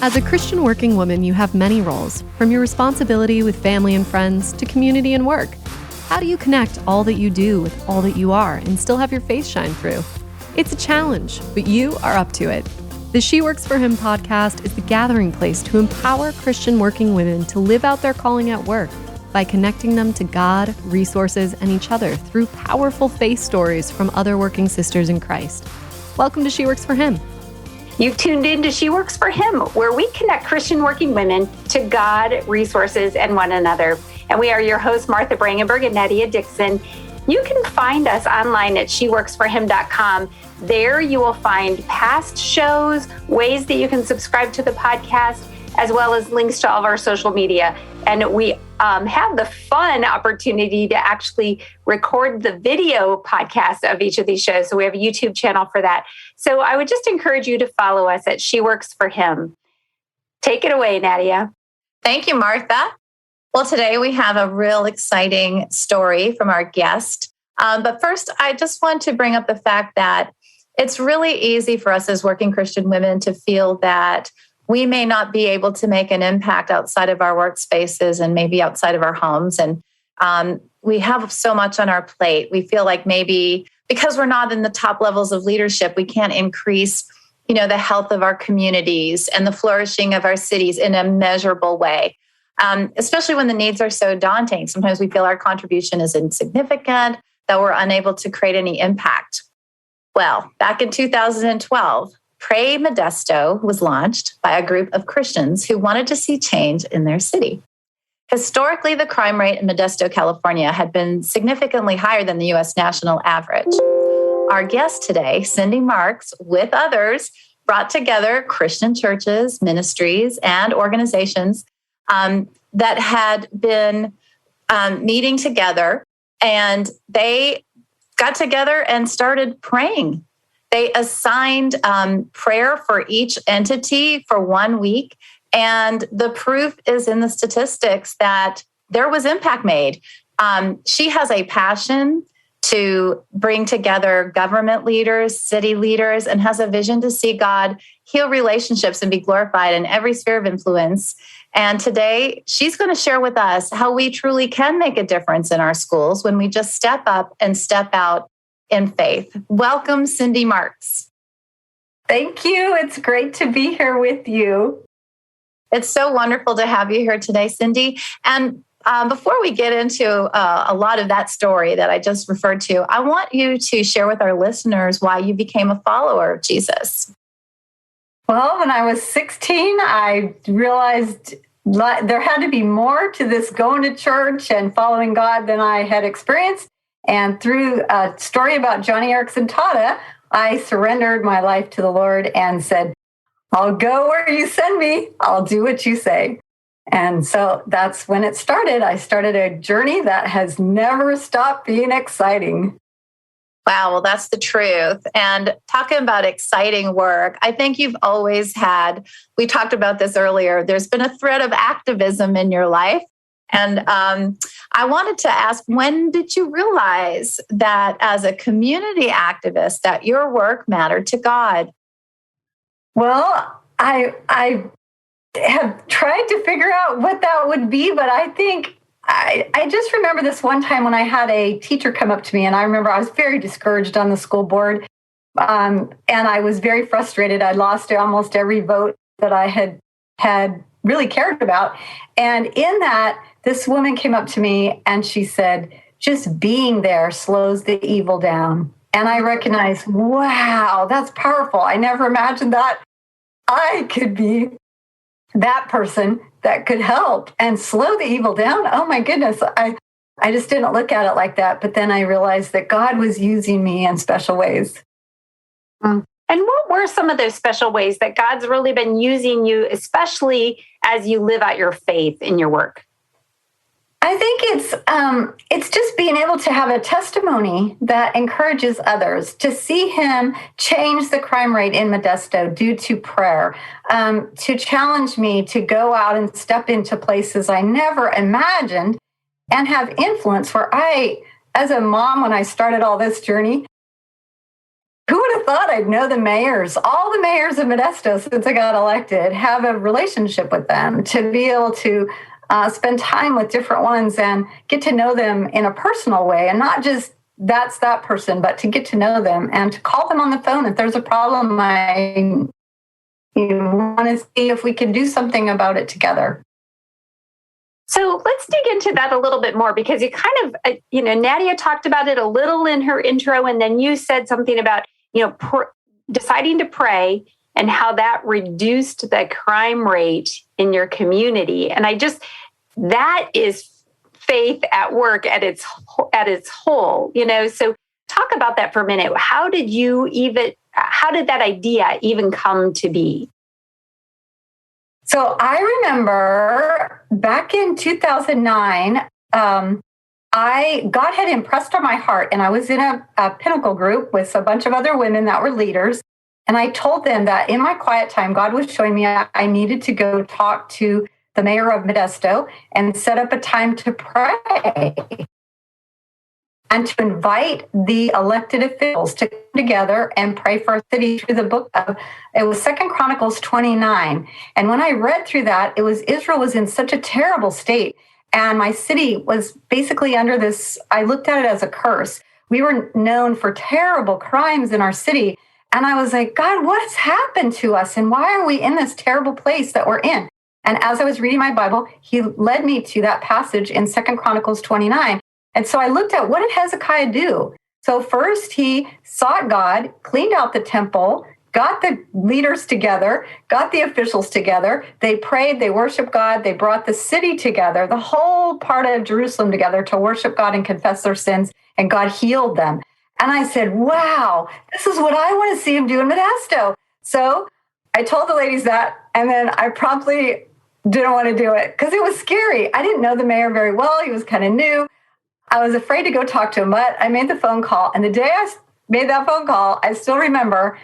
As a Christian working woman, you have many roles, from your responsibility with family and friends to community and work. How do you connect all that you do with all that you are and still have your faith shine through? It's a challenge, but you are up to it. The She Works for Him podcast is the gathering place to empower Christian working women to live out their calling at work by connecting them to God, resources, and each other through powerful faith stories from other working sisters in Christ. Welcome to She Works for Him. You've tuned in to She Works for Him, where we connect Christian working women to God, resources, and one another. And we are your hosts, Martha Brangenberg and Nadia Dixon. You can find us online at sheworksforhim.com. There you will find past shows, ways that you can subscribe to the podcast, as well as links to all of our social media. And we have the fun opportunity to actually record the video podcast of each of these shows. So we have a YouTube channel for that. So I would just encourage you to follow us at She Works for Him. Take it away, Nadia. Thank you, Martha. Well, today we have a real exciting story from our guest. But first, I just want to bring up the fact that it's really easy for us as working Christian women to feel that we may not be able to make an impact outside of our workspaces and maybe outside of our homes. And we have so much on our plate. We feel like maybe because we're not in the top levels of leadership, we can't increase, the health of our communities and the flourishing of our cities in a measurable way. Especially when the needs are so daunting. Sometimes we feel our contribution is insignificant, that we're unable to create any impact. Well, back in 2012, Pray Modesto was launched by a group of Christians who wanted to see change in their city. Historically, the crime rate in Modesto, California had been significantly higher than the U.S. national average. Our guest today, Cindy Marks, with others, brought together Christian churches, ministries, and organizations that had been meeting together, and they got together and started praying. They assigned prayer for each entity for 1 week, and the proof is in the statistics that there was impact made. She has a passion to bring together government leaders, city leaders, and has a vision to see God heal relationships and be glorified in every sphere of influence. And today, she's going to share with us how we truly can make a difference in our schools when we just step up and step out in faith. Welcome, Cindy Marks. Thank you. It's great to be here with you. It's so wonderful to have you here today, Cindy. And before we get into a lot of that story that I just referred to, I want you to share with our listeners why you became a follower of Jesus. Well, when I was 16, I realized there had to be more to this going to church and following God than I had experienced. And through a story about Johnny Erickson Tata, I surrendered my life to the Lord and said, I'll go where you send me. I'll do what you say. And so that's when it started. I started a journey that has never stopped being exciting. Wow, well, that's the truth. And talking about exciting work, I think you've always had, we talked about this earlier, there's been a thread of activism in your life. And I wanted to ask, when did you realize that as a community activist, that your work mattered to God? Well, I have tried to figure out what that would be, but I think I just remember this one time when I had a teacher come up to me, and I remember I was very discouraged on the school board, and I was very frustrated. I lost almost every vote that I had really cared about. And in that, this woman came up to me and she said, just being there slows the evil down. And I recognized, wow, that's powerful. I never imagined that I could be that person that could help and slow the evil down. Oh my goodness. I just didn't look at it like that. But then I realized that God was using me in special ways. And what were some of those special ways that God's really been using you, especially as you live out your faith in your work? I think it's just being able to have a testimony that encourages others to see him change the crime rate in Modesto due to prayer, to challenge me to go out and step into places I never imagined and have influence where I, as a mom, when I started all this journey, who would have have thought I'd know the mayors. All the mayors of Modesto, since I got elected, have a relationship with them to be able to spend time with different ones and get to know them in a personal way, and not just that's that person, but to get to know them and to call them on the phone if there's a problem. I want to see if we can do something about it together. So let's dig into that a little bit more, because you kind of, Nadia talked about it a little in her intro, and then you said something about, deciding to pray and how that reduced the crime rate in your community. And that is faith at work at its whole, so talk about that for a minute. How did that idea even come to be? So I remember back in 2009, God had impressed on my heart, and I was in a Pinnacle group with a bunch of other women that were leaders. And I told them that in my quiet time, God was showing me I needed to go talk to the mayor of Modesto and set up a time to pray and to invite the elected officials to come together and pray for our city through the book of, it was 2 Chronicles 29. And when I read through that, Israel was in such a terrible state. And my city was basically under this, I looked at it as a curse. We were known for terrible crimes in our city. And I was like, God, what's happened to us? And why are we in this terrible place that we're in? And as I was reading my Bible, he led me to that passage in 2 Chronicles 29. And so I looked at, what did Hezekiah do? So first he sought God, cleaned out the temple, got the leaders together, got the officials together. They prayed, they worshiped God. They brought the city together, the whole part of Jerusalem together to worship God and confess their sins. And God healed them. And I said, wow, this is what I want to see him do in Modesto. So I told the ladies that, and then I promptly didn't want to do it because it was scary. I didn't know the mayor very well. He was kind of new. I was afraid to go talk to him, but I made the phone call. And the day I made that phone call, I still remember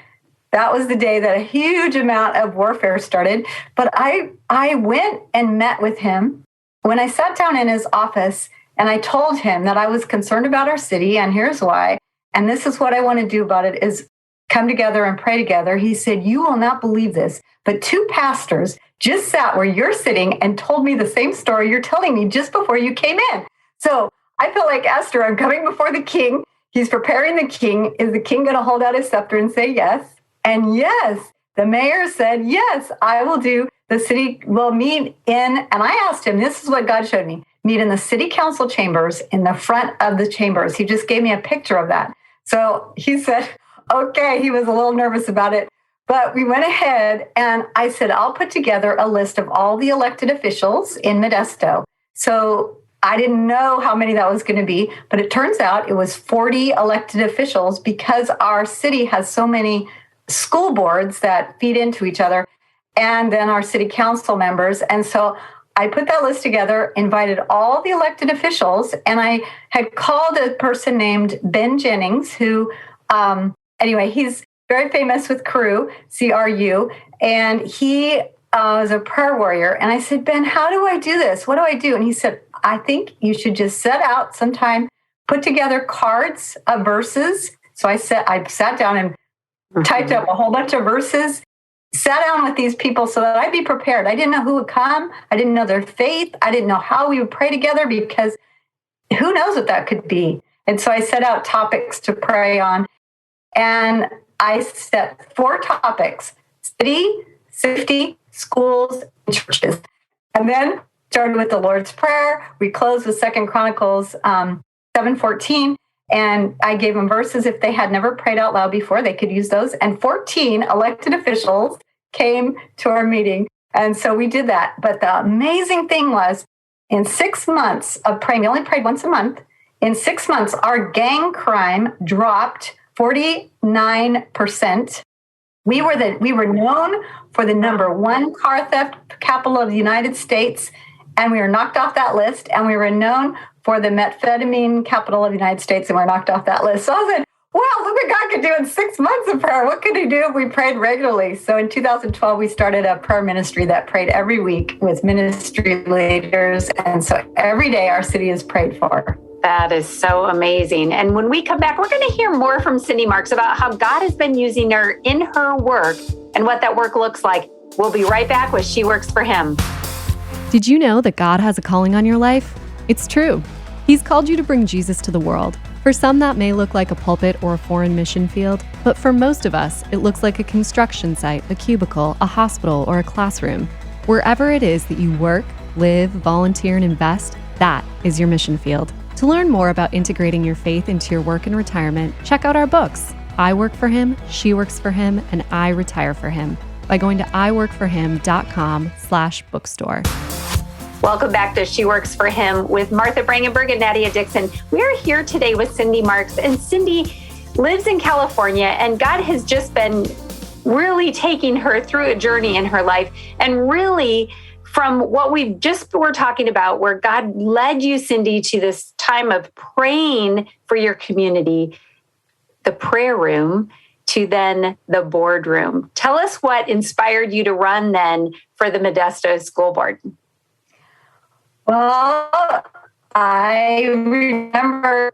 that was the day that a huge amount of warfare started. But I went and met with him. When I sat down in his office and I told him that I was concerned about our city, and here's why, and this is what I want to do about it, is come together and pray together. He said, you will not believe this, but 2 pastors just sat where you're sitting and told me the same story you're telling me just before you came in. So I feel like Esther, I'm coming before the king. He's preparing the king. Is the king going to hold out his scepter and say yes? And yes, the mayor said, yes, I will do. The city will meet in, and I asked him, this is what God showed me, meet in the city council chambers, in the front of the chambers. He just gave me a picture of that. So he said, okay, he was a little nervous about it. But we went ahead and I said, I'll put together a list of all the elected officials in Modesto. So I didn't know how many that was going to be, but it turns out it was 40 elected officials because our city has so many school boards that feed into each other, and then our city council members. And so I put that list together, invited all the elected officials, and I had called a person named Ben Jennings, who, he's very famous with CRU, and he was a prayer warrior. And I said, Ben, how do I do this? What do I do? And he said, I think you should just set out sometime, put together cards of verses. So I sat down and typed up a whole bunch of verses, sat down with these people so that I'd be prepared. I didn't know who would come. I didn't know their faith. I didn't know how we would pray together, because who knows what that could be. And so I set out topics to pray on. And I set 4 topics: city, safety, schools, and churches. And then started with the Lord's Prayer. We closed with 2 Chronicles 7:14. And I gave them verses. If they had never prayed out loud before, they could use those. And 14 elected officials came to our meeting. And so we did that. But the amazing thing was, in 6 months of praying, we only prayed once a month. In 6 months, our gang crime dropped 49%. We were known for the #1 car theft capital of the United States, and we were knocked off that list. And we were known for the methamphetamine capital of the United States, and we're knocked off that list. So I said, wow, look what God could do in 6 months of prayer. What could he do if we prayed regularly? So in 2012, we started a prayer ministry that prayed every week with ministry leaders. And so every day our city is prayed for. That is so amazing. And when we come back, we're going to hear more from Cindy Marks about how God has been using her in her work and what that work looks like. We'll be right back with She Works for Him. Did you know that God has a calling on your life? It's true. He's called you to bring Jesus to the world. For some, that may look like a pulpit or a foreign mission field, but for most of us, it looks like a construction site, a cubicle, a hospital, or a classroom. Wherever it is that you work, live, volunteer, and invest, that is your mission field. To learn more about integrating your faith into your work and retirement, check out our books, I Work for Him, She Works for Him, and I Retire for Him by going to iworkforhim.com/bookstore. Welcome back to She Works for Him with Martha Brangenberg and Nadia Dixon. We are here today with Cindy Marks, and Cindy lives in California, and God has just been really taking her through a journey in her life, and really from what we just were talking about, where God led you, Cindy, to this time of praying for your community, the prayer room, to then the boardroom. Tell us what inspired you to run then for the Modesto School Board. Well, I remember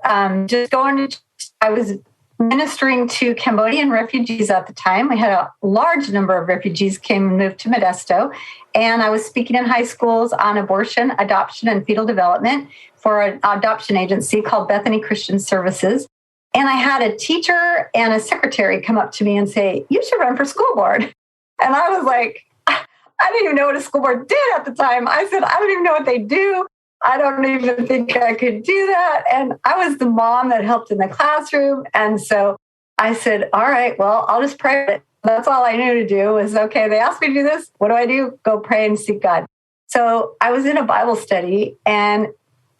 just going to, I was ministering to Cambodian refugees at the time. We had a large number of refugees came and moved to Modesto. And I was speaking in high schools on abortion, adoption, and fetal development for an adoption agency called Bethany Christian Services. And I had a teacher and a secretary come up to me and say, "You should run for school board." And I was like, I didn't even know what a school board did at the time. I said, I don't even know what they do. I don't even think I could do that. And I was the mom that helped in the classroom. And so I said, all right, well, I'll just pray. That's all I knew to do was, okay, they asked me to do this. What do I do? Go pray and seek God. So I was in a Bible study, and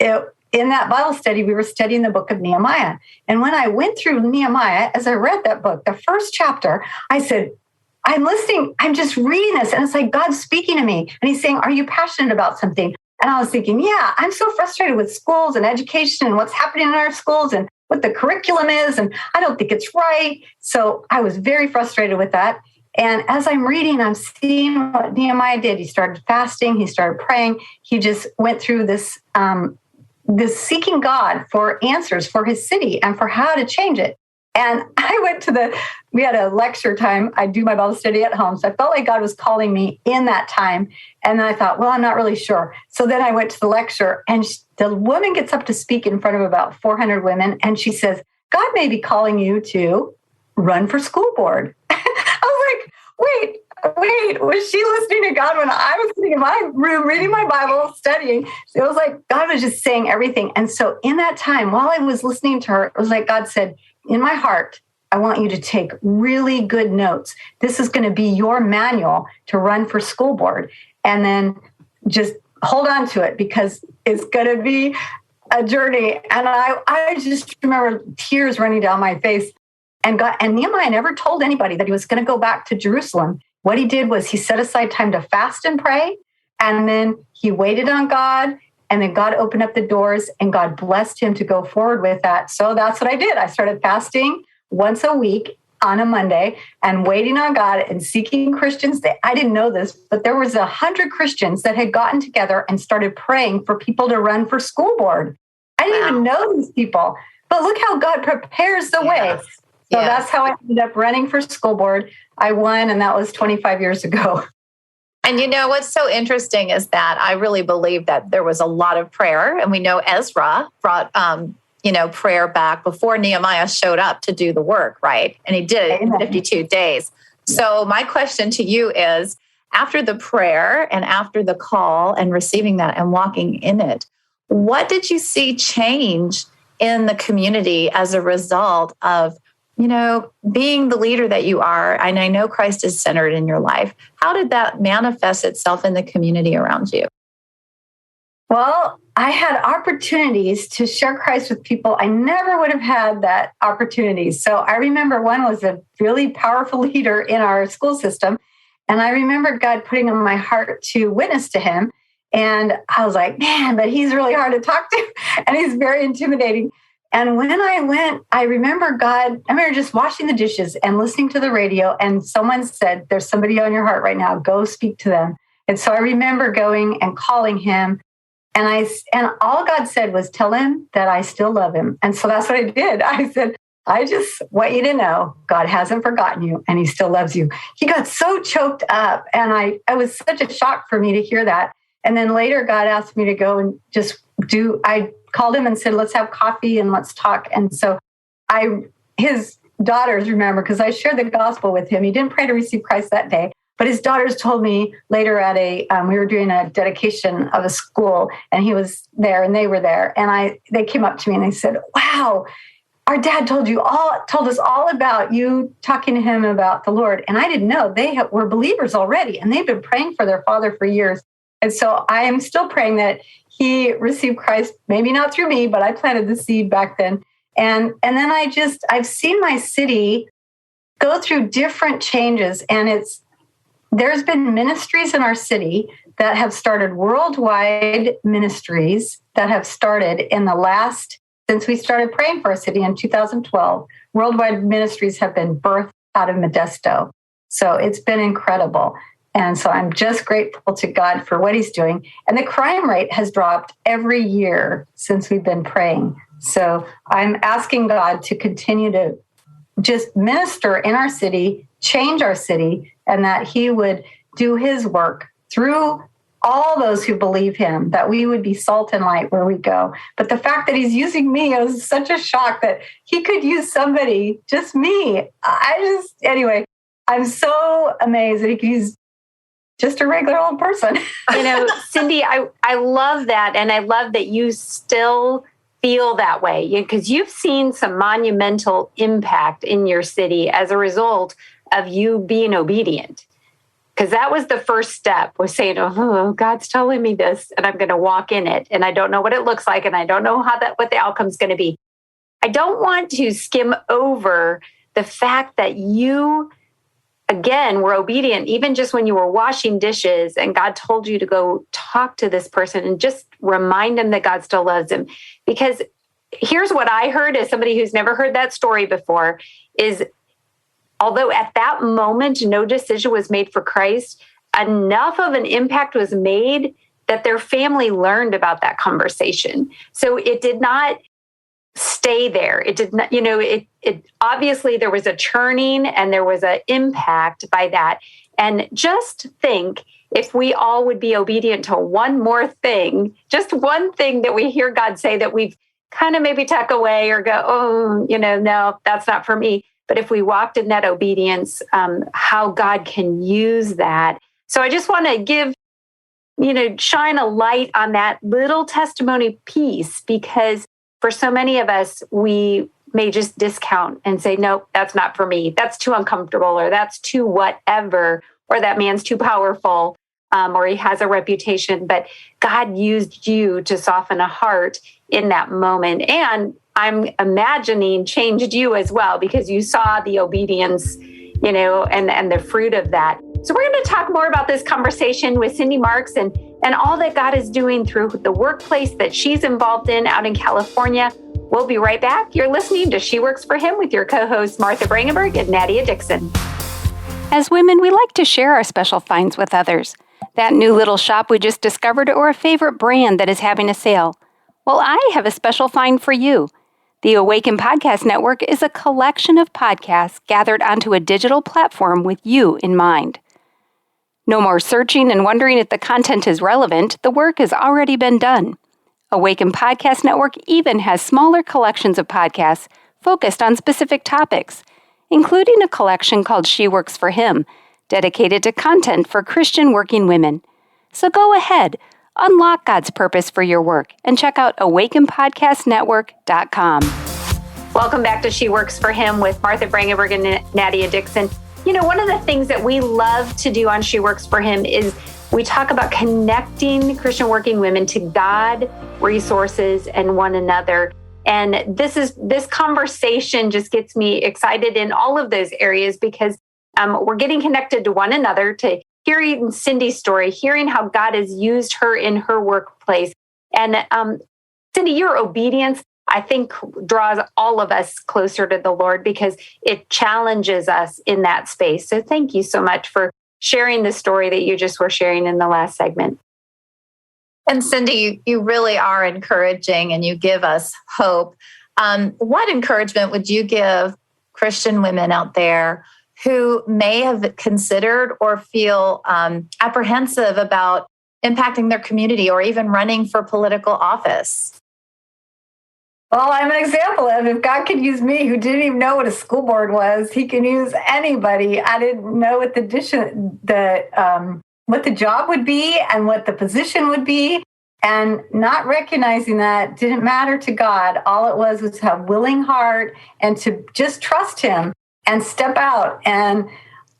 in that Bible study, we were studying the book of Nehemiah. And when I went through Nehemiah, as I read that book, the first chapter, I said, I'm listening. I'm just reading this. And it's like God's speaking to me. And he's saying, are you passionate about something? And I was thinking, yeah, I'm so frustrated with schools and education and what's happening in our schools and what the curriculum is. And I don't think it's right. So I was very frustrated with that. And as I'm reading, I'm seeing what Nehemiah did. He started fasting. He started praying. He just went through this seeking God for answers for his city and for how to change it. And I went we had a lecture time. I do my Bible study at home. So I felt like God was calling me in that time. And then I thought, well, I'm not really sure. So then I went to the lecture, and the woman gets up to speak in front of about 400 women. And she says, God may be calling you to run for school board. I was like, wait, was she listening to God when I was sitting in my room reading my Bible, studying? It was like God was just saying everything. And so in that time, while I was listening to her, it was like God said, in my heart, I want you to take really good notes. This is going to be your manual to run for school board. And then just hold on to it, because it's going to be a journey. And I just remember tears running down my face. And Nehemiah never told anybody that he was going to go back to Jerusalem. What he did was he set aside time to fast and pray. And then he waited on God. And then God opened up the doors, and God blessed him to go forward with that. So that's what I did. I started fasting once a week on a Monday and waiting on God and seeking Christians. I didn't know this, but there was 100 Christians that had gotten together and started praying for people to run for school board. I didn't even know these people, but look how God prepares the way. So that's how I ended up running for school board. I won, and that was 25 years ago. And you know, what's so interesting is that I really believe that there was a lot of prayer. And we know Ezra brought, prayer back before Nehemiah showed up to do the work, right? And he did it in 52 days. So my question to you is, after the prayer and after the call and receiving that and walking in it, what did you see change in the community as a result of being the leader that you are? And I know Christ is centered in your life. How did that manifest itself in the community around you? Well, I had opportunities to share Christ with people. I never would have had that opportunity. So I remember one was a really powerful leader in our school system. And I remember God putting on my heart to witness to him. And I was like, man, but he's really hard to talk to. And he's very intimidating. And when I went, I remember just washing the dishes and listening to the radio. And someone said, there's somebody on your heart right now. Go speak to them. And so I remember going and calling him. And all God said was, tell him that I still love him. And so that's what I did. I said, I just want you to know God hasn't forgotten you and he still loves you. He got so choked up, and it was such a shock for me to hear that. And then later God asked me to go and I called him and said, let's have coffee and let's talk. And so his daughters remember, because I shared the gospel with him. He didn't pray to receive Christ that day, but his daughters told me later at we were doing a dedication of a school, and he was there and they were there. And they came up to me and they said, wow, our dad told us all about you talking to him about the Lord. And I didn't know they were believers already, and they've been praying for their father for years. And so I am still praying that he received Christ, maybe not through me, but I planted the seed back then. And then I've seen my city go through different changes. And there's been ministries in our city that have started, worldwide ministries that have started since we started praying for our city in 2012. Worldwide ministries have been birthed out of Modesto. So it's been incredible. And so I'm just grateful to God for what he's doing. And the crime rate has dropped every year since we've been praying. So I'm asking God to continue to just minister in our city, change our city, and that he would do his work through all those who believe him, that we would be salt and light where we go. But the fact that he's using me, it was such a shock that he could use somebody, just me. Anyway, I'm so amazed that he could use just a regular old person. Cindy, I love that. And I love that you still feel that way, because you've seen some monumental impact in your city as a result of you being obedient. Because that was the first step, was saying, oh, God's telling me this, and I'm going to walk in it. And I don't know what it looks like, and I don't know what the outcome's going to be. I don't want to skim over the fact that you, again, were obedient, even just when you were washing dishes and God told you to go talk to this person and just remind him that God still loves him. Because here's what I heard as somebody who's never heard that story before is, although at that moment, no decision was made for Christ, enough of an impact was made that their family learned about that conversation. So it did not stay there. It did not, it obviously there was a churning and there was an impact by that. And just think if we all would be obedient to one more thing, just one thing that we hear God say that we've kind of maybe tuck away or go, oh, no, that's not for me. But if we walked in that obedience, how God can use that. So I just want to give, shine a light on that little testimony piece, because for so many of us, we may just discount and say, no, that's not for me. That's too uncomfortable, or that's too whatever, or that man's too powerful, or he has a reputation. But God used you to soften a heart in that moment. And I'm imagining changed you as well, because you saw the obedience, and the fruit of that. So we're going to talk more about this conversation with Cindy Marks and all that God is doing through the workplace that she's involved in out in California. We'll be right back. You're listening to She Works for Him with your co-hosts Martha Brangenberg and Nadia Dixon. As women, we like to share our special finds with others. That new little shop we just discovered, or a favorite brand that is having a sale. Well, I have a special find for you. The Awaken Podcast Network is a collection of podcasts gathered onto a digital platform with you in mind. No more searching and wondering if the content is relevant. The work has already been done. Awaken Podcast Network even has smaller collections of podcasts focused on specific topics, including a collection called She Works for Him, dedicated to content for Christian working women. So go ahead, unlock God's purpose for your work, and check out awakenpodcastnetwork.com. Welcome back to She Works for Him with Martha Brangenberg and Nadia Dixon. One of the things that we love to do on She Works for Him is we talk about connecting Christian working women to God, resources, and one another. And this conversation just gets me excited in all of those areas, because we're getting connected to one another, to hearing Cindy's story, hearing how God has used her in her workplace. And Cindy, your obedience, I think, draws all of us closer to the Lord, because it challenges us in that space. So thank you so much for sharing the story that you just were sharing in the last segment. And Cindy, you really are encouraging and you give us hope. What encouragement would you give Christian women out there who may have considered or feel apprehensive about impacting their community or even running for political office? Well, I'm an example of if God could use me, who didn't even know what a school board was, he can use anybody. I didn't know what what the job would be and what the position would be. And not recognizing that didn't matter to God. All it was to have a willing heart and to just trust him and step out. And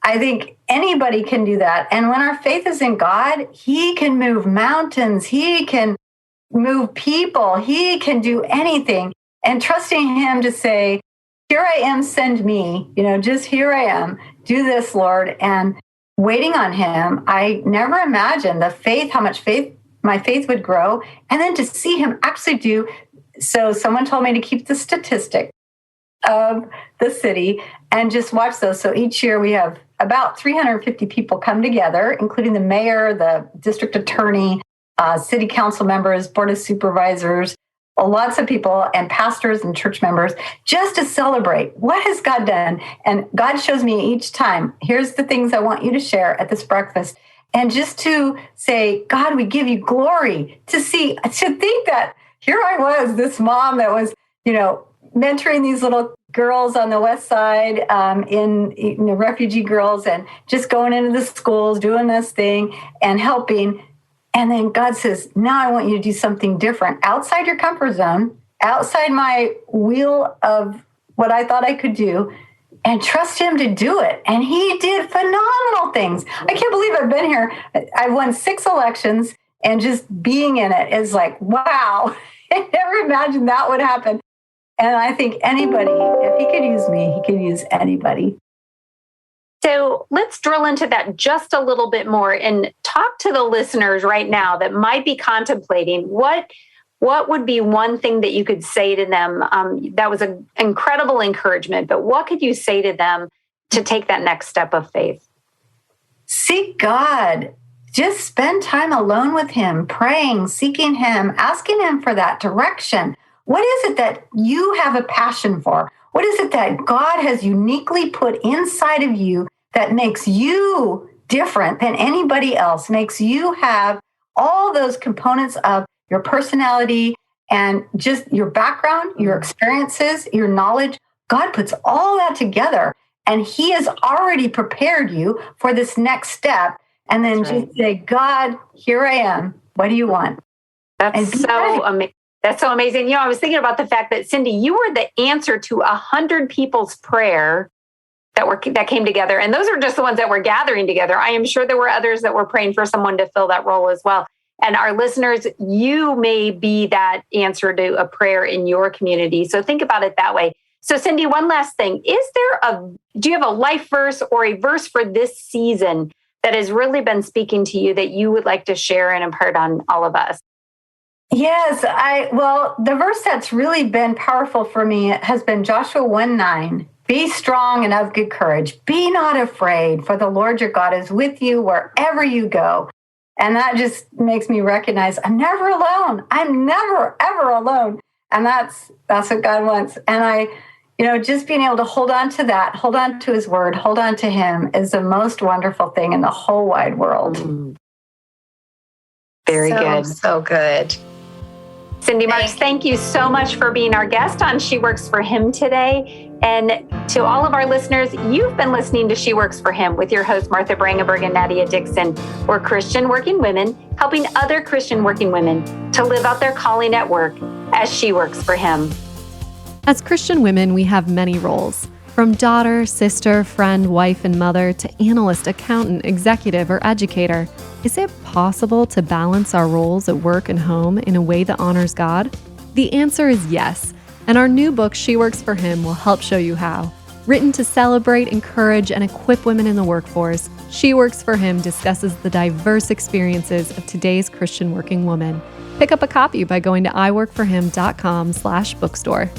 I think anybody can do that. And when our faith is in God, he can move mountains. He can move people. He can do anything. And trusting him to say, here I am, send me, just here I am, do this, Lord. And waiting on him, I never imagined how much my faith would grow. And then to see him actually do. So someone told me to keep the statistic of the city and just watch those. So each year we have about 350 people come together, including the mayor, the district attorney, city council members, board of supervisors, lots of people and pastors and church members, just to celebrate what has God done. And God shows me each time, here's the things I want you to share at this breakfast. And just to say, God, we give you glory, to think that here I was, this mom that was, mentoring these little girls on the west side in refugee girls and just going into the schools, doing this thing and helping. And then God says, now I want you to do something different outside your comfort zone, outside my wheel of what I thought I could do, and trust him to do it. And he did phenomenal things. I can't believe I've been here. I won 6 elections, and just being in it is like, wow, I never imagined that would happen. And I think anybody, if he could use me, he could use anybody. So let's drill into that just a little bit more and talk to the listeners right now that might be contemplating what would be one thing that you could say to them that was an incredible encouragement, but what could you say to them to take that next step of faith? Seek God. Just spend time alone with him, praying, seeking him, asking him for that direction. What is it that you have a passion for? What is it that God has uniquely put inside of you that makes you different than anybody else, makes you have all those components of your personality and just your background, your experiences, your knowledge? God puts all that together, and he has already prepared you for this next step. And then just say, God, here I am. What do you want? That's so amazing. That's so amazing. I was thinking about the fact that, Cindy, you were the answer to 100 people's prayer that came together. And those are just the ones that were gathering together. I am sure there were others that were praying for someone to fill that role as well. And our listeners, you may be that answer to a prayer in your community. So think about it that way. So Cindy, one last thing. Do you have a life verse or a verse for this season that has really been speaking to you that you would like to share and impart on all of us? Yes, the verse that's really been powerful for me has been Joshua 1:9. Be strong and of good courage. Be not afraid, for the Lord your God is with you wherever you go. And that just makes me recognize I'm never alone. I'm never, ever alone. And that's what God wants. And I, just being able to hold on to that, hold on to his word, hold on to him is the most wonderful thing in the whole wide world. Very good. So good. Cindy Marks, thank you so much for being our guest on She Works for Him today. And to all of our listeners, you've been listening to She Works for Him with your hosts, Martha Brangenberg and Nadia Dixon. We're Christian working women helping other Christian working women to live out their calling at work as she works for Him. As Christian women, we have many roles. From daughter, sister, friend, wife, and mother to analyst, accountant, executive, or educator. Is it possible to balance our roles at work and home in a way that honors God? The answer is yes, and our new book, She Works for Him, will help show you how. Written to celebrate, encourage, and equip women in the workforce, She Works for Him discusses the diverse experiences of today's Christian working woman. Pick up a copy by going to iworkforhim.com/bookstore.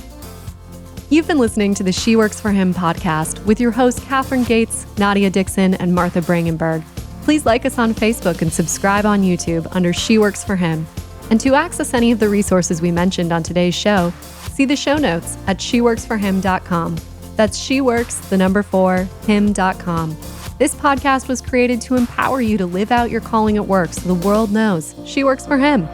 You've been listening to the She Works for Him podcast with your hosts, Catherine Gates, Nadia Dixon, and Martha Brangenberg. Please like us on Facebook and subscribe on YouTube under She Works for Him. And to access any of the resources we mentioned on today's show, see the show notes at sheworksforhim.com. That's sheworks4him.com. This podcast was created to empower you to live out your calling at work so the world knows she works for him.